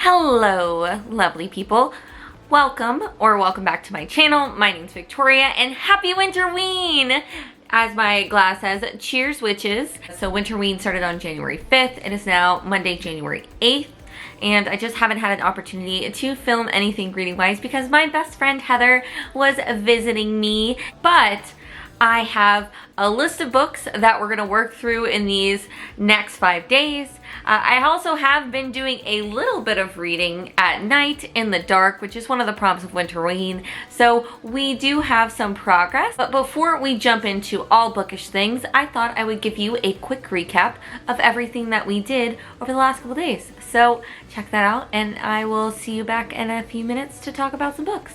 Hello, lovely people. Welcome back to my channel. My name's Victoria and happy Winterween! As my glass says, cheers witches. So Winterween started on January 5th. It is now Monday, January 8th. And I just haven't had an opportunity to film anything reading-wise because my best friend Heather was visiting me. But I have a list of books that we're going to work through in these next 5 days. I also have been doing a little bit of reading at night in the dark, which is one of the prompts of Winterween. So we do have some progress. But before we jump into all bookish things, I thought I would give you a quick recap of everything that we did over the last couple days. So check that out, and I will see you back in a few minutes to talk about some books.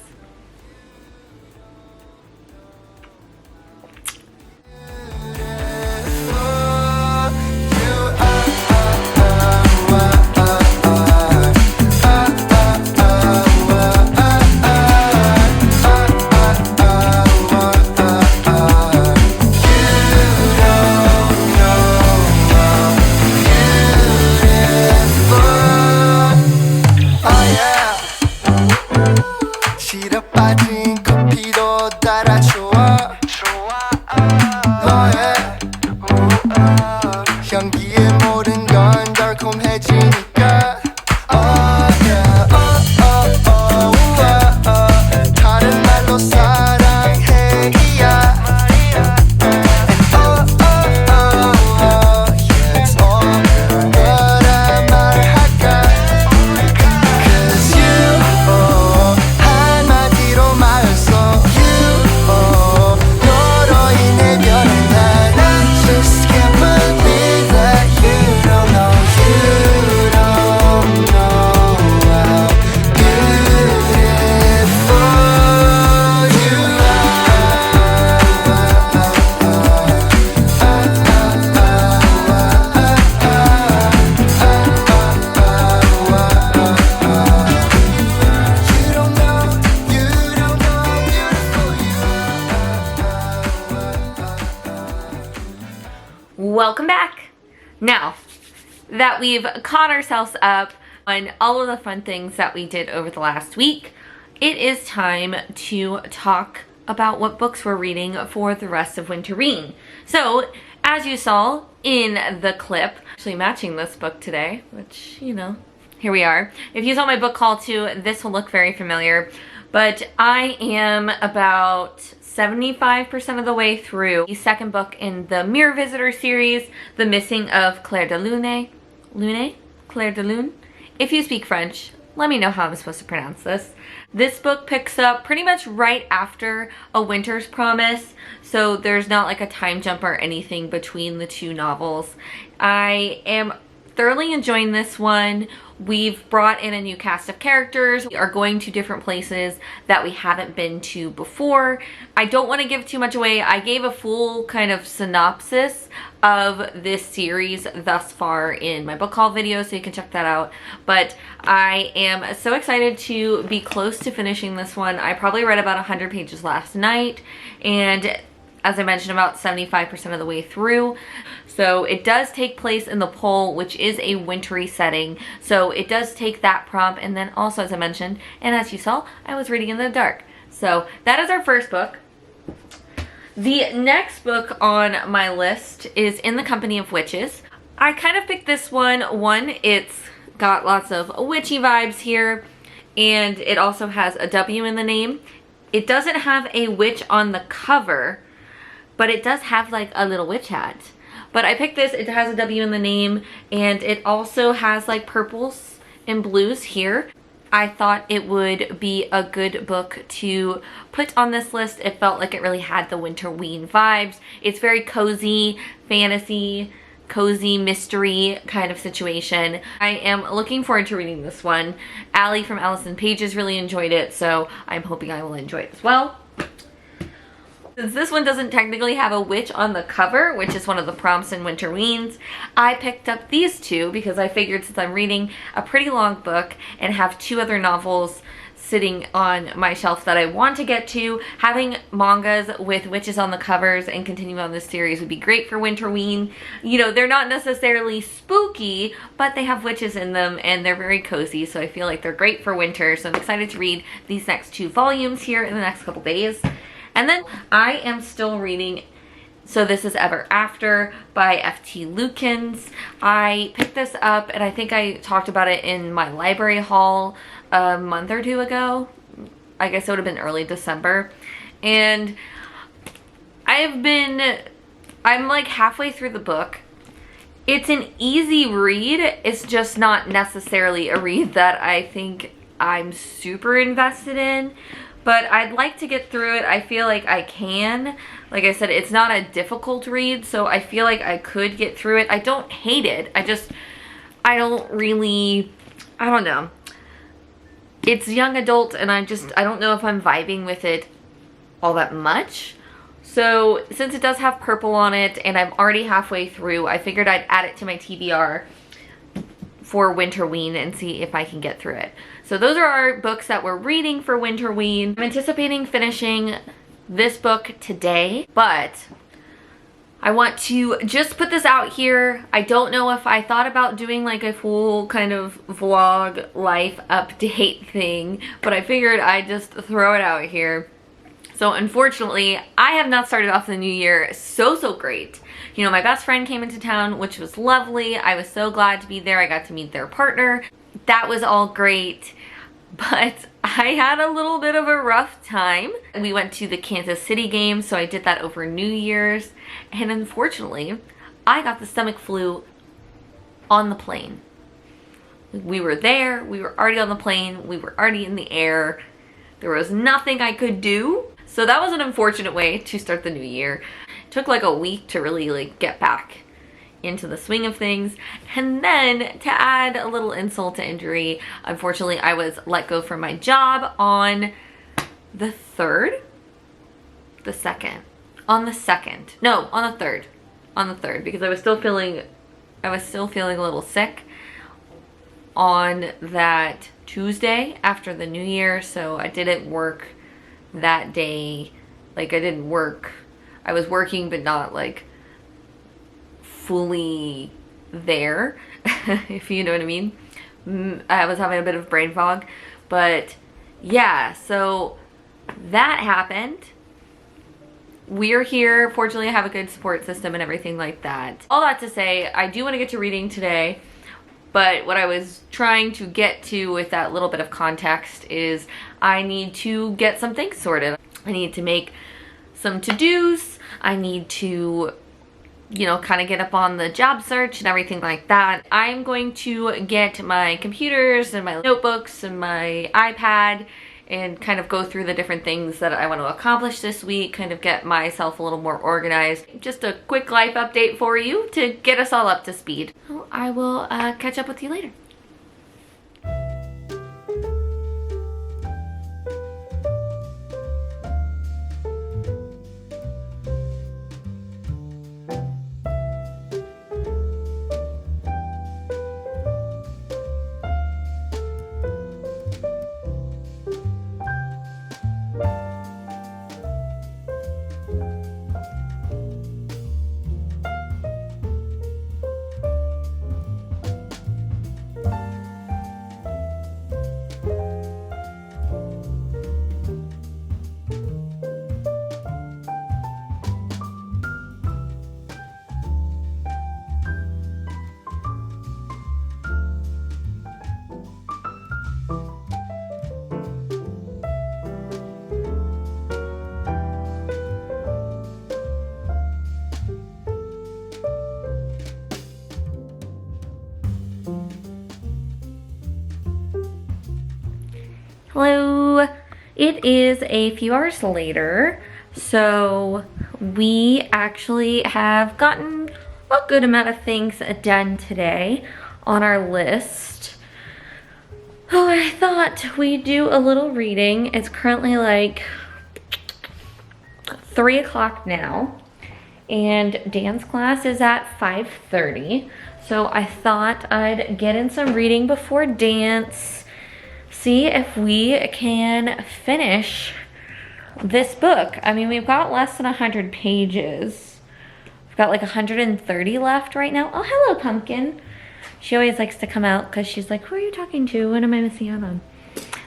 Welcome back. Now that we've caught ourselves up on all of the fun things that we did over the last week, it is time to talk about what books we're reading for the rest of Winterween. So, as you saw in the clip, actually matching this book today, which, you know, here we are. If you saw my book haul too, this will look very familiar, but I am about 75% of the way through the second book in the Mirror Visitor series, The Missing of Clairdelune. Clairdelune? If you speak French, let me know how I'm supposed to pronounce this. This book picks up pretty much right after A Winter's Promise, so there's not like a time jump or anything between the two novels. I am thoroughly enjoying this one. We've brought in a new cast of characters. We are going to different places that we haven't been to before. I don't want to give too much away. I gave a full kind of synopsis of this series thus far in my book haul video, so you can check that out. But I am so excited to be close to finishing this one. I probably read about 100 pages last night, and as I mentioned, about 75% of the way through. So it does take place in the pole, which is a wintry setting. So it does take that prompt, and then also, as I mentioned, and as you saw, I was reading in the dark. So that is our first book. The next book on my list is In the Company of Witches. I kind of picked this one. One, it's got lots of witchy vibes here, and it also has a W in the name. It doesn't have a witch on the cover, but it does have like a little witch hat. But I picked this, it has a W in the name, and it also has like purples and blues here. I thought it would be a good book to put on this list. It felt like it really had the Winterween vibes. It's very cozy, fantasy, cozy mystery kind of situation. I am looking forward to reading this one. Allie from Allison Pages really enjoyed it, so I'm hoping I will enjoy it as well. Since this one doesn't technically have a witch on the cover, which is one of the prompts in Winterweens, I picked up these two because I figured since I'm reading a pretty long book and have two other novels sitting on my shelf that I want to get to. Having mangas with witches on the covers and continuing on this series would be great for Winterween. You know, they're not necessarily spooky, but they have witches in them and they're very cozy, so I feel like they're great for winter. So I'm excited to read these next 2 volumes here in the next couple days. And then I am still reading So This Is Ever After by F.T. Lukens. I picked this up and I think I talked about it in my library haul a month or 2 ago. I guess it would have been early December. And I'm like halfway through the book. It's an easy read. It's just not necessarily a read that I think I'm super invested in. But I'd like to get through it. I feel like I can. Like I said, it's not a difficult read, so I feel like I could get through it. I don't hate it. I don't know. It's young adult, and I don't know if I'm vibing with it all that much. So since it does have purple on it, and I'm already halfway through, I figured I'd add it to my TBR for Winterween and see if I can get through it. So those are our books that we're reading for Winterween. I'm anticipating finishing this book today, but I want to just put this out here. I don't know if I thought about doing like a full kind of vlog life update thing, but I figured I'd just throw it out here. So unfortunately, I have not started off the new year so great. You know, my best friend came into town, which was lovely. I was so glad to be there. I got to meet their partner. That was all great. But I had a little bit of a rough time. We went to the Kansas City game, so I did that over New Year's. And unfortunately, I got the stomach flu on the plane. We were there, we were already on the plane, we were already in the air. There was nothing I could do. So that was an unfortunate way to start the new year. It took like a week to really like get back into the swing of things. And then to add a little insult to injury, unfortunately I was let go from my job on the 3rd? The 2nd. On the 2nd. No, on the 3rd. On the 3rd, because I was still feeling a little sick on that Tuesday after the new year, so I didn't work that day. Like I didn't work. I was working but not like fully there, if you know what I mean. I was having a bit of brain fog, but yeah, so that happened. We're here. Fortunately, I have a good support system and everything like that. All that to say, I do want to get to reading today, but what I was trying to get to with that little bit of context is I need to get some things sorted. I need to make some to-dos. I need to, you know, kind of get up on the job search and everything like that. I'm going to get my computers and my notebooks and my iPad and kind of go through the different things that I want to accomplish this week, kind of get myself a little more organized. Just a quick life update for you to get us all up to speed. So I will catch up with you later. Hello, it is a few hours later, so we actually have gotten a good amount of things done today on our list. Oh, I thought we'd do a little reading. It's currently like 3 o'clock now, and dance class is at 5:30, so I thought I'd get in some reading before dance. see if we can finish this book. I mean, we've got less than 100 pages. We've got like 130 left right now. Oh, hello, Pumpkin. She always likes to come out because she's like, who are you talking to? What am I missing out on?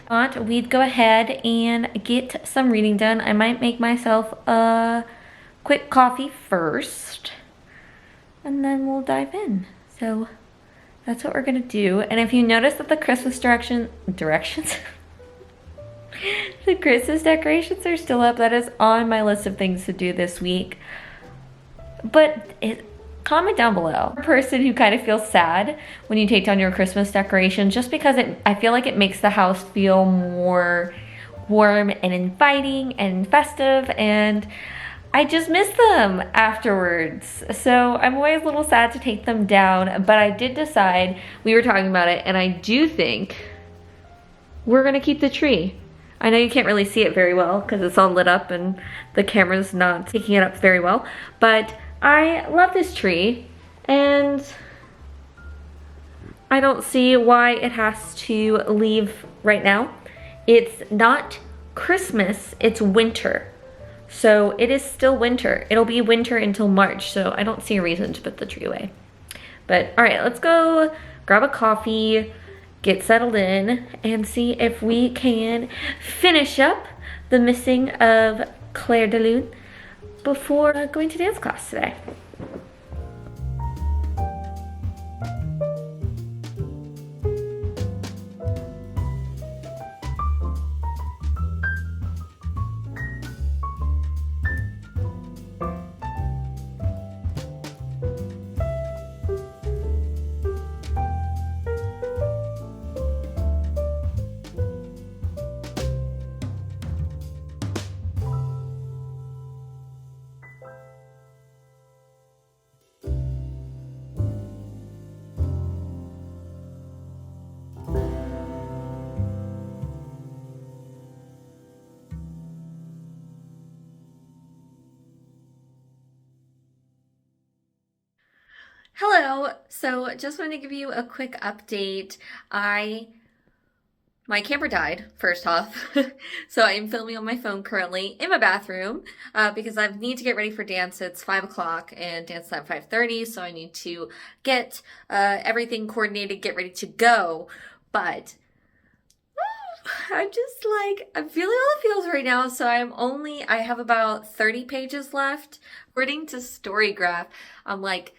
But we'd go ahead and get some reading done. I might make myself a quick coffee first, and then we'll dive in. So that's what we're gonna do. And if you notice that the Christmas directions, the Christmas decorations are still up, that is on my list of things to do this week. But comment down below, a person who kind of feels sad when you take down your Christmas decorations, just because I feel like it makes the house feel more warm and inviting and festive, and I just miss them afterwards. So I'm always a little sad to take them down, but I did decide, we were talking about it, and I do think we're gonna keep the tree. I know you can't really see it very well because it's all lit up and the camera's not taking it up very well, but I love this tree, and I don't see why it has to leave right now. It's not Christmas, it's winter. So it is still winter. It'll be winter until March, so I don't see a reason to put the tree away. But all right, let's go grab a coffee, get settled in, and see if we can finish up the missing of clairdelune before going to dance class today. Hello, so just wanted to give you a quick update. My camera died, first off, so I'm filming on my phone currently in my bathroom because I need to get ready for dance. It's 5 o'clock and dance at 5:30, so I need to get everything coordinated, get ready to go, but I'm just like, I'm feeling all the feels right now, so I have about 30 pages left. According to Storygraph, I'm like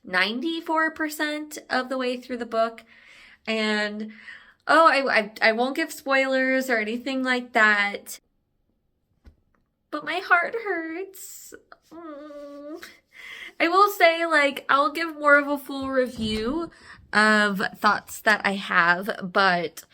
94% of the way through the book, and I won't give spoilers or anything like that, but my heart hurts. I will say, like, I'll give more of a full review of thoughts that I have, but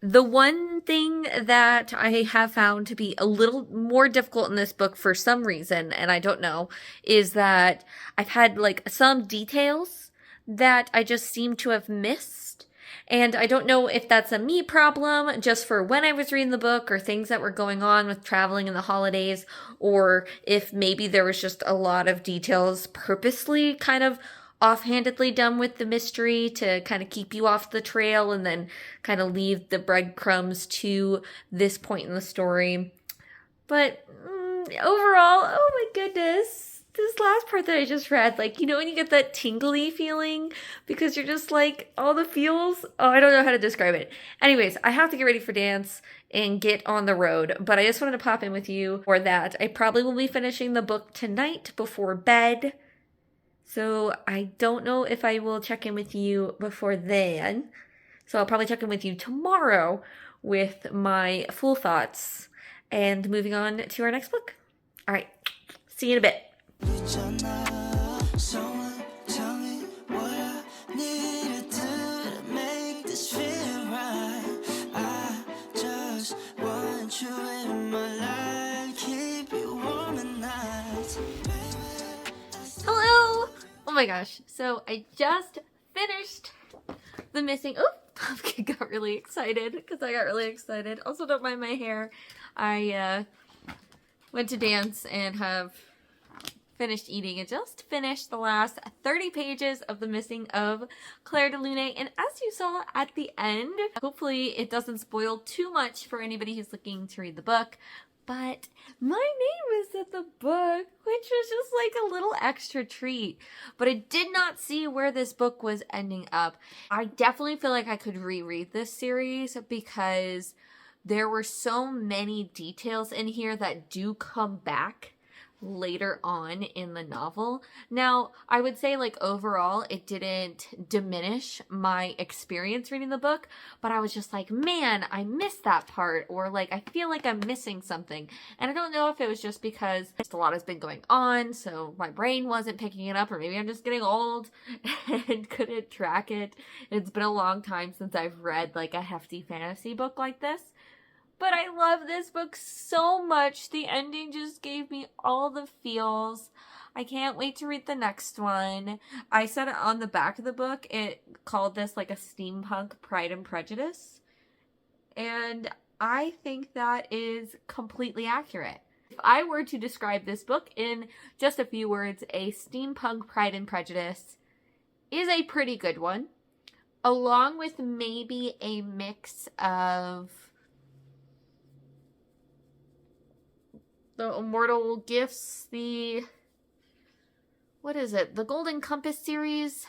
the one thing that I have found to be a little more difficult in this book for some reason, and I don't know, is that I've had like some details that I just seem to have missed. And I don't know if that's a me problem just for when I was reading the book or things that were going on with traveling in the holidays, or if maybe there was just a lot of details purposely kind of offhandedly done with the mystery to kind of keep you off the trail and then kind of leave the breadcrumbs to this point in the story. But overall, oh my goodness, this last part that I just read, like, you know, when you get that tingly feeling because you're just like, all the feels, oh, I don't know how to describe it. Anyways, I have to get ready for dance and get on the road, but I just wanted to pop in with you for that. I probably will be finishing the book tonight before bed. So I don't know if I will check in with you before then. So I'll probably check in with you tomorrow with my full thoughts and moving on to our next book. All right, see you in a bit. Oh my gosh, so I just finished the missing, oh, Pumpkin got really excited because I got really excited. Also, don't mind my hair. I went to dance and have finished eating and just finished the last 30 pages of The Missing of Clairdelune. And as you saw at the end, hopefully it doesn't spoil too much for anybody who's looking to read the book, but my name is in the book, which was just like a little extra treat. But I did not see where this book was ending up. I definitely feel like I could reread this series because there were so many details in here that do come back later on in the novel. Now, I would say like overall, it didn't diminish my experience reading the book, but I was just like, man, I missed that part, or like, I feel like I'm missing something. And I don't know if it was just because a lot has been going on, so my brain wasn't picking it up, or maybe I'm just getting old and couldn't track it. It's been a long time since I've read like a hefty fantasy book like this. But I love this book so much. The ending just gave me all the feels. I can't wait to read the next one. I said it on the back of the book. It called this like a steampunk Pride and Prejudice. And I think that is completely accurate. If I were to describe this book in just a few words, a steampunk Pride and Prejudice is a pretty good one. Along with maybe a mix of the Immortal Gifts, what is it? The Golden Compass series?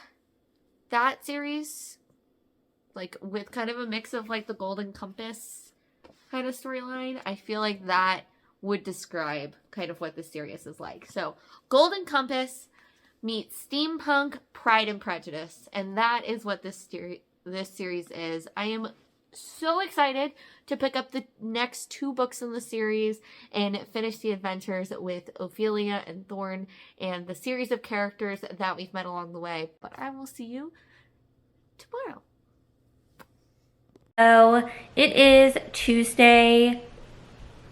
That series? Like, with kind of a mix of, like, the Golden Compass kind of storyline. I feel like that would describe kind of what the series is like. So, Golden Compass meets steampunk Pride and Prejudice. And that is what this series is. I am so excited to pick up the next 2 books in the series and finish the adventures with Ophelia and Thorne and the series of characters that we've met along the way. But I will see you tomorrow. So it is Tuesday.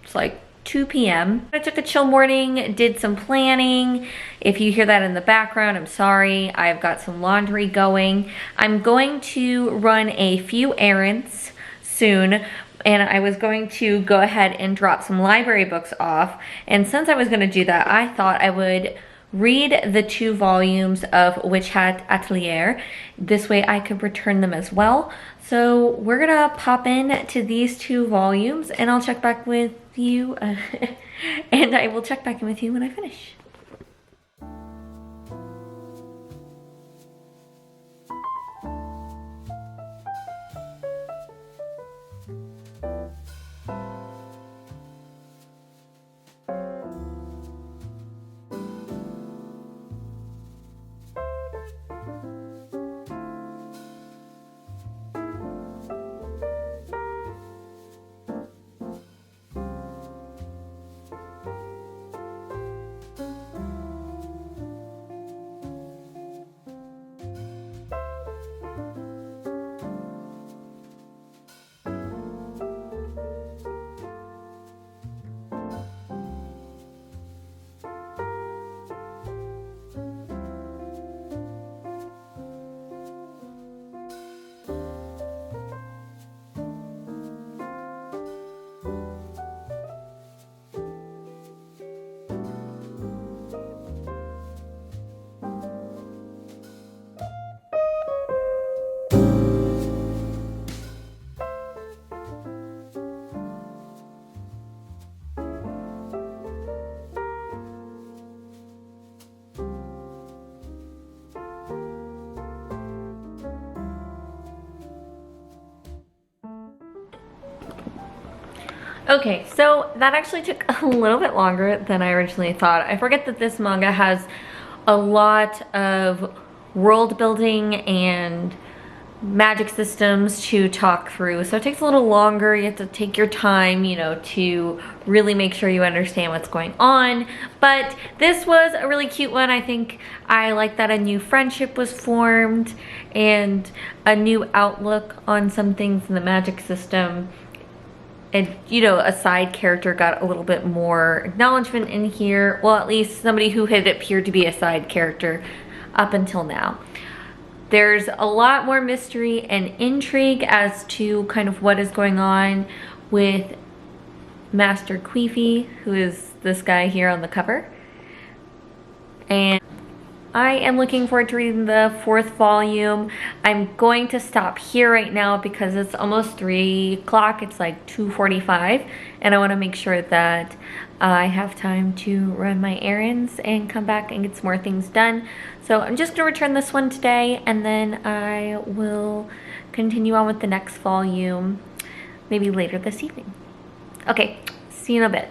It's like 2 p.m. I took a chill morning, did some planning. If you hear that in the background, I'm sorry. I've got some laundry going. I'm going to run a few errands soon, and I was going to go ahead and drop some library books off. And since I was going to do that, I thought I would read the 2 volumes of Witch Hat Atelier. This way I could return them as well. So we're gonna pop in to these 2 volumes and I'll check back with you and I will check back in with you when I finish. Okay, so that actually took a little bit longer than I originally thought. I forget that this manga has a lot of world building and magic systems to talk through, so it takes a little longer. You have to take your time, you know, to really make sure you understand what's going on. But this was a really cute one. I think I like that a new friendship was formed and a new outlook on some things in the magic system. And, you know, a side character got a little bit more acknowledgement in here. Well, at least somebody who had appeared to be a side character up until now. There's a lot more mystery and intrigue as to kind of what is going on with Master Queefy, who is this guy here on the cover. and I am looking forward to reading the 4th volume. I'm going to stop here right now because it's almost 3 o'clock. It's like 2:45, and I want to make sure that I have time to run my errands and come back and get some more things done. So I'm just going to return this one today, and then I will continue on with the next volume maybe later this evening. Okay, see you in a bit.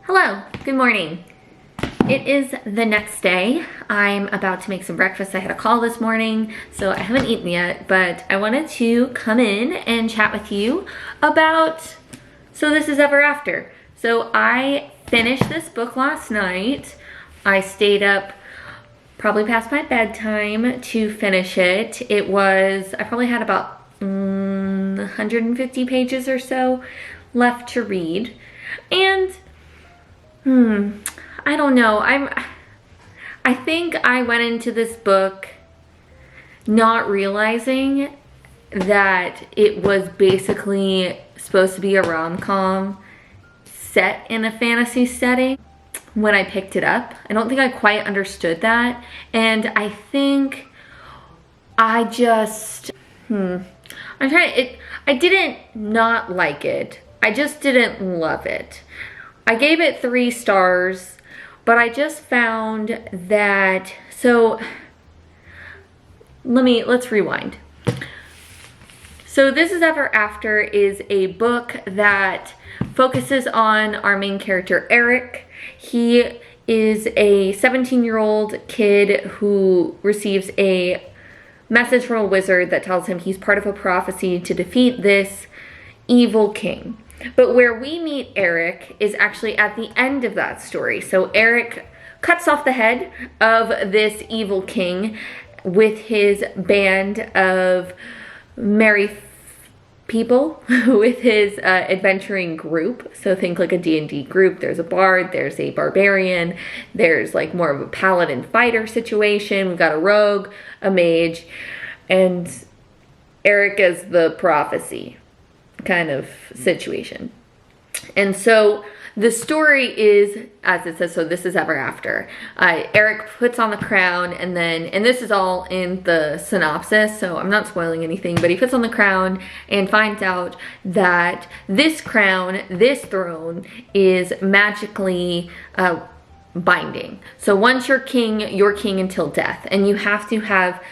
Hello, good morning. It is the next day. I'm about to make some breakfast. I had a call this morning, so I haven't eaten yet, but I wanted to come in and chat with you about So This Is Ever After. So I finished this book last night. I stayed up probably past my bedtime to finish it. I probably had about 150 pages or so left to read. And I don't know. I think I went into this book not realizing that it was basically supposed to be a rom-com set in a fantasy setting when I picked it up. I don't think I quite understood that. And I think I just, I didn't not like it. I just didn't love it. I gave it 3 stars, but I just found that, so let's rewind. So This Is Ever After is a book that focuses on our main character, Eric. He is a 17-year-old kid who receives a message from a wizard that tells him he's part of a prophecy to defeat this evil king. But where we meet Eric is actually at the end of that story. So Eric cuts off the head of this evil king with his band of merry people, with his adventuring group. So think like a D&D group. There's a bard, there's a barbarian, there's like more of a paladin fighter situation. We've got a rogue, a mage, and Eric as the prophecy kind of situation. And so the story is, as it says, So This Is Ever After. Eric puts on the crown, and this is all in the synopsis, so I'm not spoiling anything, but he puts on the crown and finds out that this crown, this throne, is magically binding. So once you're king until death, and you have to have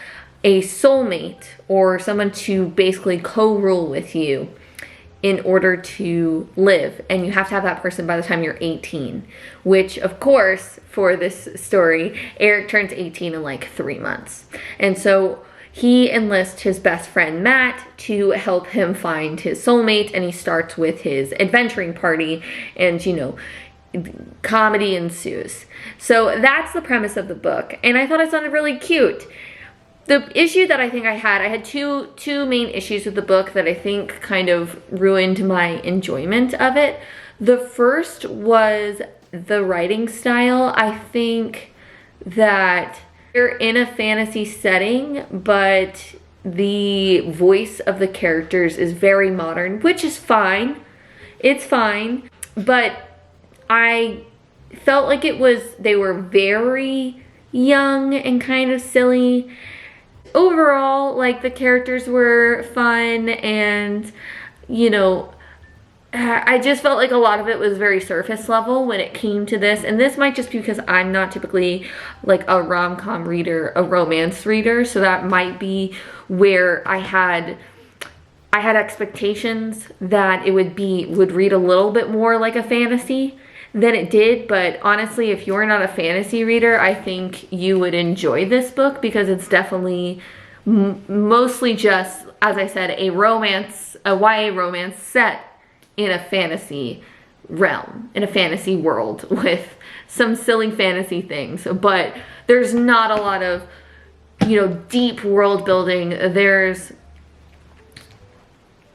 a soulmate or someone to basically co-rule with you in order to live, and you have to have that person by the time you're 18, which of course for this story, Eric turns 18 in like 3 months. And so he enlists his best friend Matt to help him find his soulmate, and he starts with his adventuring party, and comedy ensues. So that's the premise of the book, and I thought it sounded really cute. The issue that I think I had two main issues with the book that I think kind of ruined my enjoyment of it. The first was the writing style. I think that you're in a fantasy setting, but the voice of the characters is very modern, which is fine. It's fine, but I felt like they were very young and kind of silly. Overall, like, the characters were fun, and I just felt like a lot of it was very surface level when it came to this, and this might just be because I'm not typically like a rom-com reader, a romance reader, so that might be where I had expectations that it would read a little bit more like a fantasy than it did. But honestly, if you're not a fantasy reader, I think you would enjoy this book because it's definitely mostly just as I said, a romance, a YA romance set in a fantasy realm, in a fantasy world with some silly fantasy things, but there's not a lot of, you know, deep world building.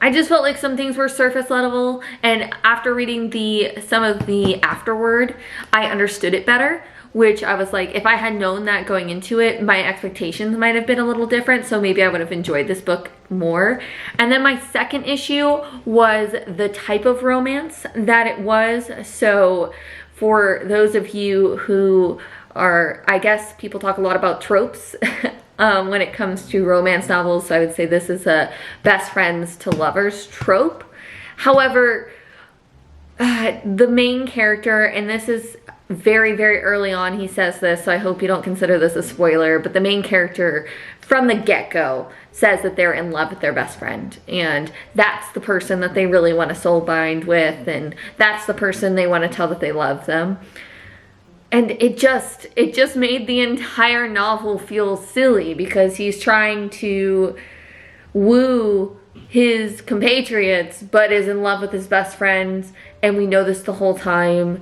I just felt like some things were surface level, and after reading some of the afterword, I understood it better, which I was like, if I had known that going into it, my expectations might have been a little different, so maybe I would have enjoyed this book more. And then my second issue was the type of romance that it was. So for those of you who are, I guess people talk a lot about tropes when it comes to romance novels, so I would say this is a best friends to lovers trope. However, the main character, and this is very, very early on, he says this, so I hope you don't consider this a spoiler, but the main character from the get-go says that they're in love with their best friend, and that's the person that they really want to soul bind with, and that's the person they want to tell that they love them. And it just made the entire novel feel silly, because he's trying to woo his compatriots but is in love with his best friends, and we know this the whole time.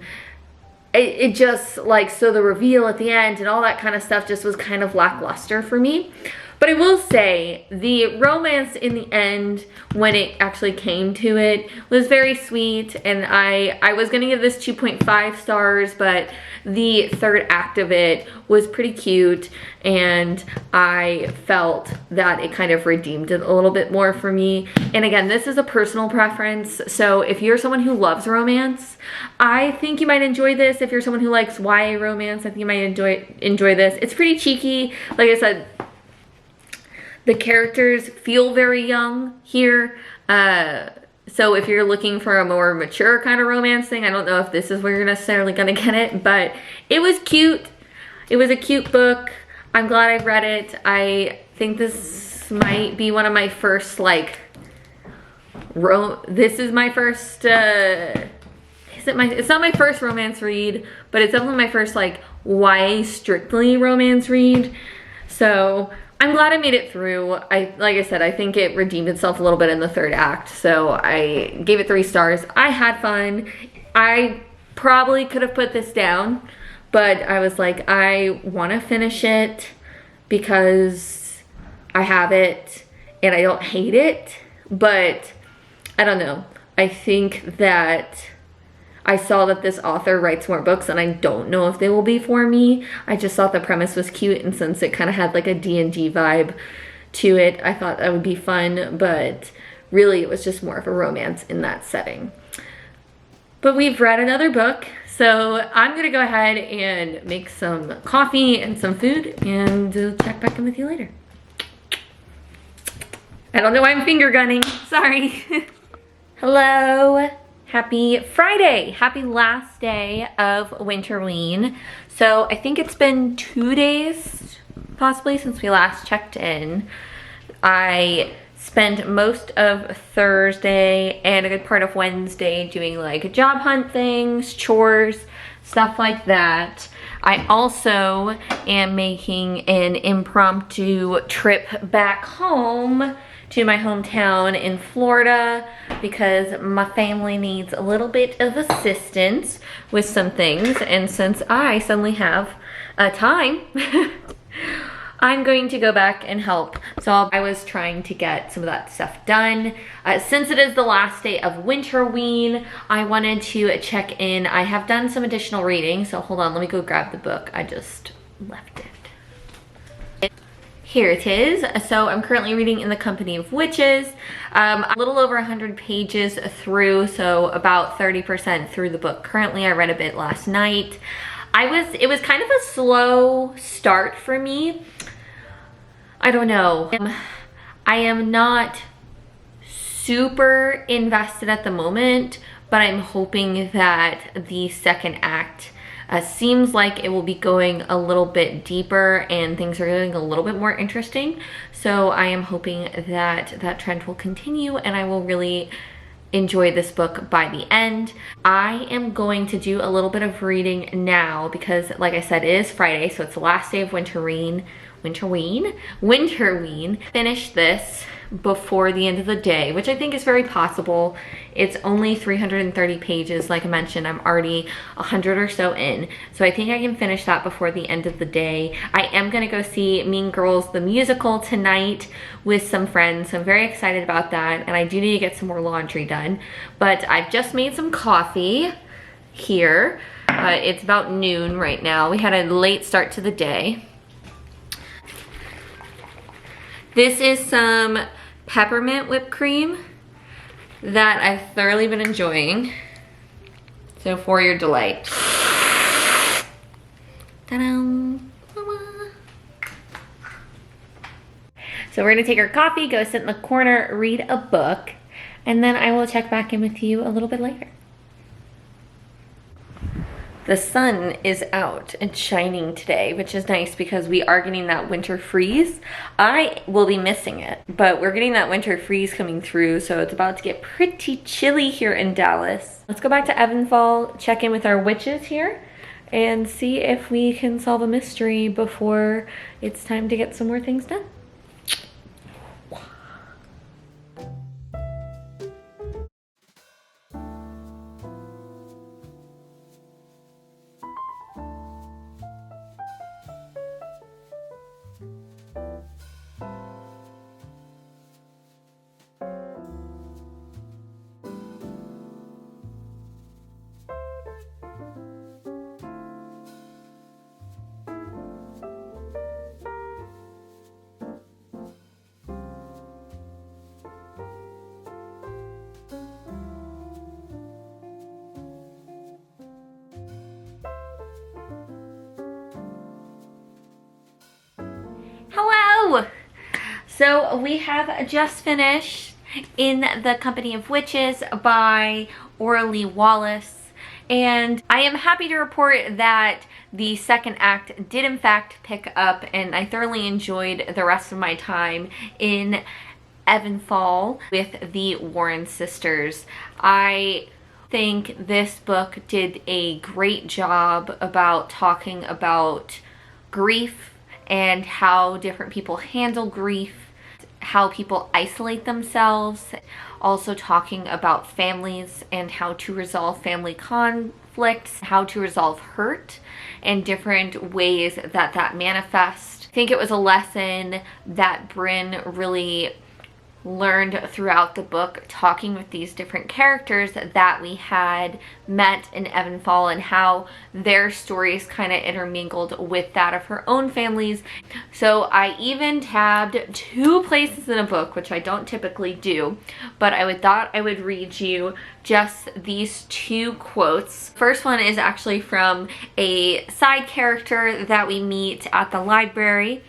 It just, like, so the reveal at the end and all that kind of stuff just was kind of lackluster for me. But I will say, the romance in the end, when it actually came to it, was very sweet, and I was gonna give this 2.5 stars, but the third act of it was pretty cute, and I felt that it kind of redeemed it a little bit more for me. And again, this is a personal preference, so if you're someone who loves romance, I think you might enjoy this. If you're someone who likes YA romance, I think you might enjoy this. It's pretty cheeky. Like I said, the characters feel very young here. So if you're looking for a more mature kind of romance thing, I don't know if this is where you're necessarily gonna get it, but it was cute. It was a cute book. I'm glad I read it. I think this might be one of my first, like, this is my first, it's not my first romance read, but it's definitely my first, like, YA strictly romance read. So I'm glad I made it through. Like I said, I think it redeemed itself a little bit in the third act, so I gave it 3 stars. I had fun. I probably could have put this down, but I was like, I want to finish it because I have it and I don't hate it, but I don't know. I think that I saw that this author writes more books, and I don't know if they will be for me. I just thought the premise was cute, and since it kind of had like a D&D vibe to it, I thought that would be fun, but really it was just more of a romance in that setting. But we've read another book, so I'm gonna go ahead and make some coffee and some food, and check back in with you later. I don't know why I'm finger gunning, sorry. Hello. Happy Friday, happy last day of Winterween. So I think it's been 2 days possibly since we last checked in. I spent most of Thursday and a good part of Wednesday doing like job hunt things, chores, stuff like that. I also am making an impromptu trip back home to my hometown in Florida because my family needs a little bit of assistance with some things, and since I suddenly have time, I'm going to go back and help. So I was trying to get some of that stuff done. Since it is the last day of Winterween, I wanted to check in. I have done some additional reading, so hold on, let me go grab the book. I just left it. Here it is. So I'm currently reading In the Company of Witches. A little over 100 pages through, so about 30% through the book. Currently, I read a bit last night. It was kind of a slow start for me. I don't know. I am not super invested at the moment, but I'm hoping that the second act seems like it will be going a little bit deeper and things are getting a little bit more interesting. So I am hoping that that trend will continue and I will really enjoy this book by the end. I am going to do a little bit of reading now because, like I said, it is Friday, so it's the last day of Winterween. Finish this before the end of the day, which I think is very possible. It's only 330 pages. Like I mentioned, I'm already 100 or so in. So I think I can finish that before the end of the day. I am gonna go see Mean Girls the musical tonight with some friends. So I'm very excited about that. And I do need to get some more laundry done. But I've just made some coffee here. It's about noon right now. We had a late start to the day. This is some peppermint whipped cream that I've thoroughly been enjoying. So for your delight. Ta-da! So we're gonna take our coffee, go sit in the corner, read a book, and then I will check back in with you a little bit later. The sun is out and shining today, which is nice because we are getting that winter freeze. I will be missing it, but we're getting that winter freeze coming through, so it's about to get pretty chilly here in Dallas. Let's go back to Evanfall, check in with our witches here, and see if we can solve a mystery before it's time to get some more things done. Hello! So we have just finished In the Company of Witches by Orly Wallace, and I am happy to report that the second act did in fact pick up, and I thoroughly enjoyed the rest of my time in Evanfall with the Warren sisters. I think this book did a great job about talking about grief and how different people handle grief, how people isolate themselves, also talking about families and how to resolve family conflicts, how to resolve hurt, and different ways that that manifests. I think it was a lesson that Bryn really learned throughout the book, talking with these different characters that we had met in Evanfall and how their stories kind of intermingled with that of her own families. So I even tabbed 2 places in a book, which I don't typically do, but thought I would read you just these 2 quotes. First one is actually from a side character that we meet at the library.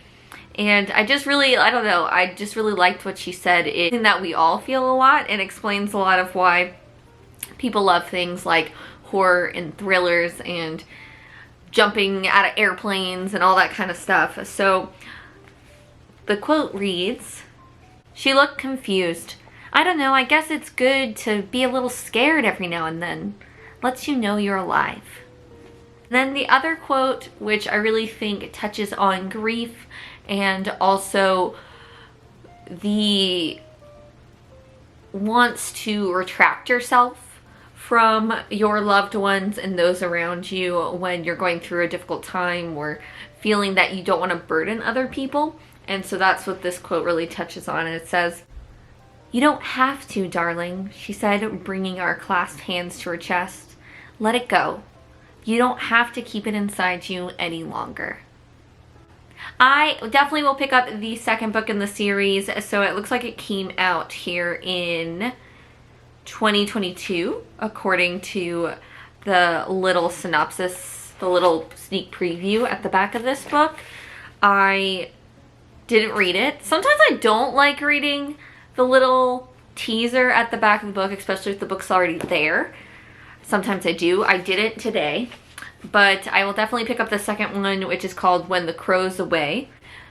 And I just really liked what she said. It's something that we all feel a lot and explains a lot of why people love things like horror and thrillers and jumping out of airplanes and all that kind of stuff. So the quote reads, "She looked confused. I don't know, I guess it's good to be a little scared every now and then. Lets you know you're alive." Then the other quote, which I really think touches on grief and also the wants to retract yourself from your loved ones and those around you when you're going through a difficult time or feeling that you don't want to burden other people. And so that's what this quote really touches on. And it says, "You don't have to, darling," she said, bringing our clasped hands to her chest. "Let it go. You don't have to keep it inside you any longer." I definitely will pick up the second book in the series. So it looks like it came out here in 2022, according to the little synopsis, the little sneak preview at the back of this book. I didn't read it. Sometimes I don't like reading the little teaser at the back of the book, especially if the book's already there. Sometimes I do. I didn't today. But I will definitely pick up the second one, which is called When the Crow's Away.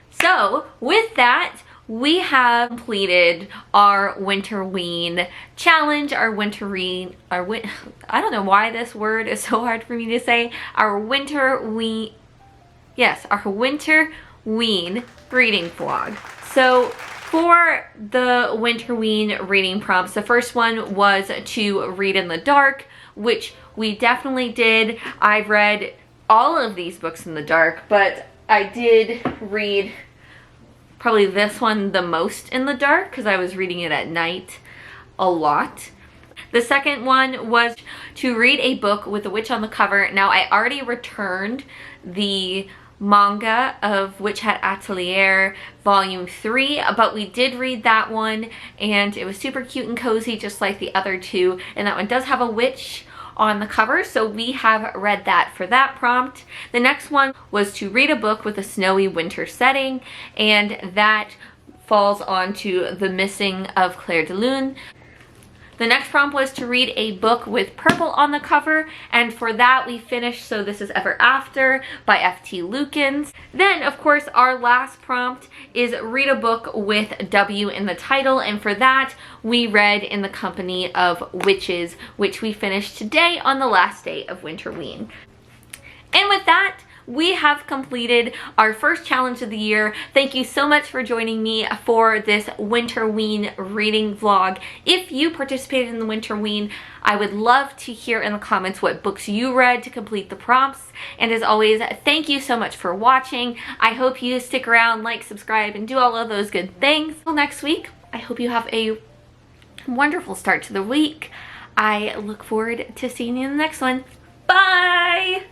So with that, we have completed our Winterween challenge, I don't know why this word is so hard for me to say, our Winterween reading vlog. So For the Winterween reading prompts, the first one was to read in the dark, which we definitely did. I've read all of these books in the dark, but I did read probably this one the most in the dark because I was reading it at night a lot. The second one was to read a book with a witch on the cover. Now, I already returned the manga of Witch Hat Atelier volume 3, but we did read that one and it was super cute and cozy just like the other two, and that one does have a witch on the cover, so we have read that for that prompt. The next one was to read a book with a snowy winter setting, and that falls onto The Missing of Clairdelune. The next prompt was to read a book with purple on the cover, and for that we finished So This Is Ever After by F.T. Lukens. Then, of course, our last prompt is read a book with W in the title, and for that we read In the Company of Witches, which we finished today on the last day of Winterween. And with that, we have completed our first challenge of the year. Thank you so much for joining me for this Winterween reading vlog. If you participated in the Winterween, I would love to hear in the comments what books you read to complete the prompts. And as always, thank you so much for watching. I hope you stick around, like, subscribe, and do all of those good things. Till next week, I hope you have a wonderful start to the week. I look forward to seeing you in the next one. Bye!